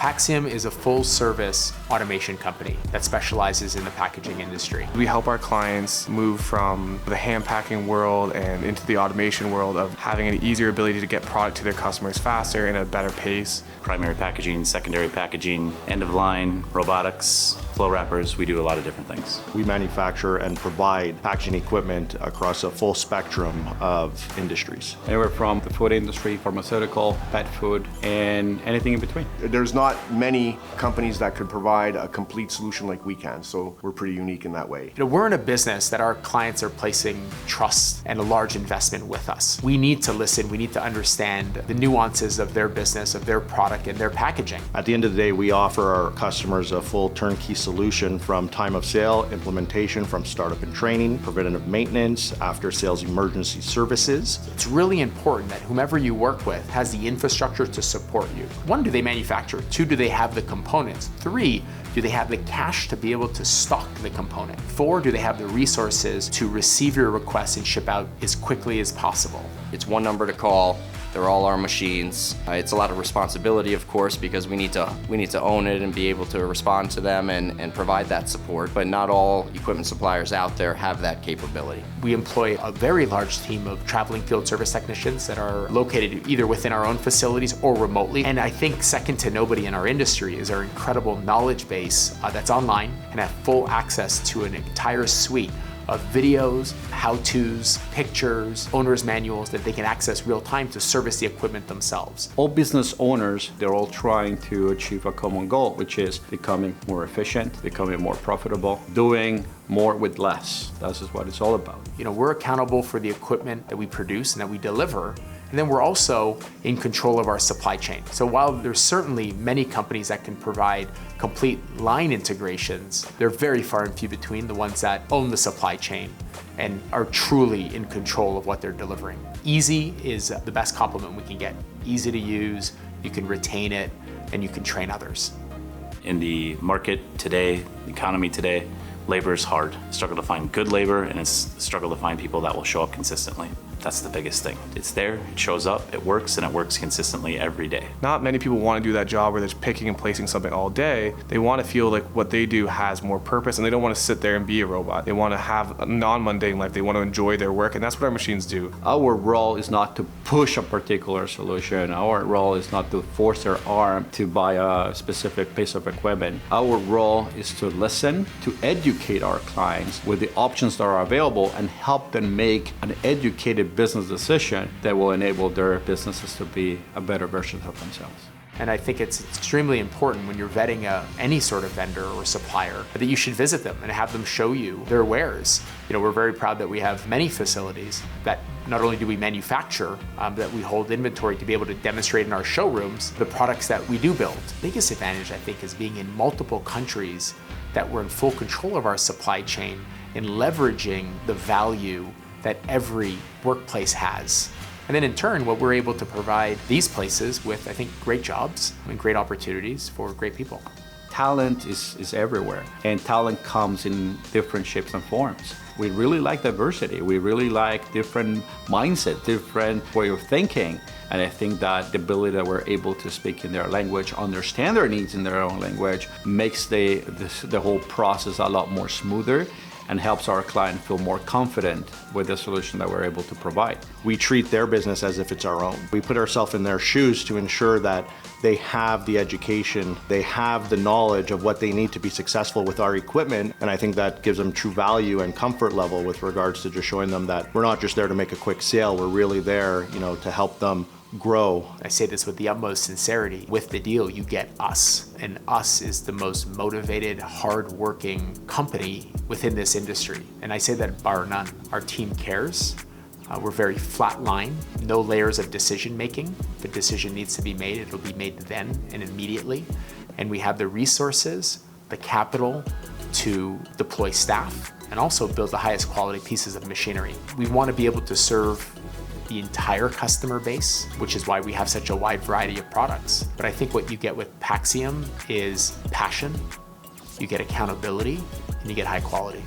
Paxiom is a full-service automation company that specializes in the packaging industry. We help our clients move from the hand packing world and into the automation world of having an easier ability to get product to their customers faster and at a better pace. Primary packaging, secondary packaging, end of line, robotics, flow wrappers, we do a lot of different things. We manufacture and provide packaging equipment across a full spectrum of industries. Anywhere from the food industry, pharmaceutical, pet food, and anything in between. There's not many companies that could provide a complete solution like we can, so we're pretty unique in that way. We're in a business that our clients are placing trust and a large investment with us. We need to listen, we need to understand the nuances of their business, of their product, and their packaging. At the end of the day, we offer our customers a full turnkey solution from time of sale, implementation from startup and training, preventative maintenance, after sales emergency services. It's really important that whomever you work with has the infrastructure to support you. 1, do they manufacture? 2, do they have the components? 3, do they have the cash to be able to stock the component? 4, do they have the resources to receive your request and ship out as quickly as possible? It's one number to call. They're all our machines. It's a lot of responsibility, of course, because we need to own it and be able to respond to them and provide that support. But not all equipment suppliers out there have that capability. We employ a very large team of traveling field service technicians that are located either within our own facilities or remotely. And I think second to nobody in our industry is our incredible knowledge base that's online and have full access to an entire suite of videos, how-tos, pictures, owner's manuals that they can access real time to service the equipment themselves. All business owners, they're all trying to achieve a common goal, which is becoming more efficient, becoming more profitable, doing more with less. That's just what it's all about. We're accountable for the equipment that we produce and that we deliver. And then we're also in control of our supply chain. So while there's certainly many companies that can provide complete line integrations, they're very far and few between the ones that own the supply chain and are truly in control of what they're delivering. Easy is the best compliment we can get. Easy to use, you can retain it, and you can train others. In the market today, the economy today, labor is hard. Struggle to find good labor, and it's a struggle to find people that will show up consistently. That's the biggest thing. It's there, it shows up, it works, and it works consistently every day. Not many people want to do that job where they're just picking and placing something all day. They want to feel like what they do has more purpose, and they don't want to sit there and be a robot. They want to have a non-mundane life. They want to enjoy their work, and that's what our machines do. Our role is not to push a particular solution. Our role is not to force their arm to buy a specific piece of equipment. Our role is to listen, to educate our clients with the options that are available and help them make an educated business decision that will enable their businesses to be a better version of themselves. And I think it's extremely important when you're vetting any sort of vendor or supplier that you should visit them and have them show you their wares. We're very proud that we have many facilities that not only do we manufacture, that we hold inventory to be able to demonstrate in our showrooms the products that we do build. The biggest advantage, I think, is being in multiple countries that we're in full control of our supply chain and leveraging the value that every workplace has. And then in turn, what we're able to provide these places with, I think, great jobs and great opportunities for great people. Talent is everywhere, and talent comes in different shapes and forms. We really like diversity. We really like different mindset, different way of thinking. And I think that the ability that we're able to speak in their language, understand their needs in their own language, makes the whole process a lot more smoother and helps our client feel more confident with the solution that we're able to provide. We treat their business as if it's our own. We put ourselves in their shoes to ensure that they have the education, they have the knowledge of what they need to be successful with our equipment, and I think that gives them true value and comfort level with regards to just showing them that we're not just there to make a quick sale, we're really there, to help them grow. I say this with the utmost sincerity. With the deal, you get us. And us is the most motivated, hard-working company within this industry. And I say that bar none. Our team cares. We're very flat line, no layers of decision-making. If a decision needs to be made, it'll be made then and immediately. And we have the resources, the capital to deploy staff and also build the highest quality pieces of machinery. We want to be able to serve the entire customer base, which is why we have such a wide variety of products. But I think what you get with Paxiom is passion, you get accountability, and you get high quality.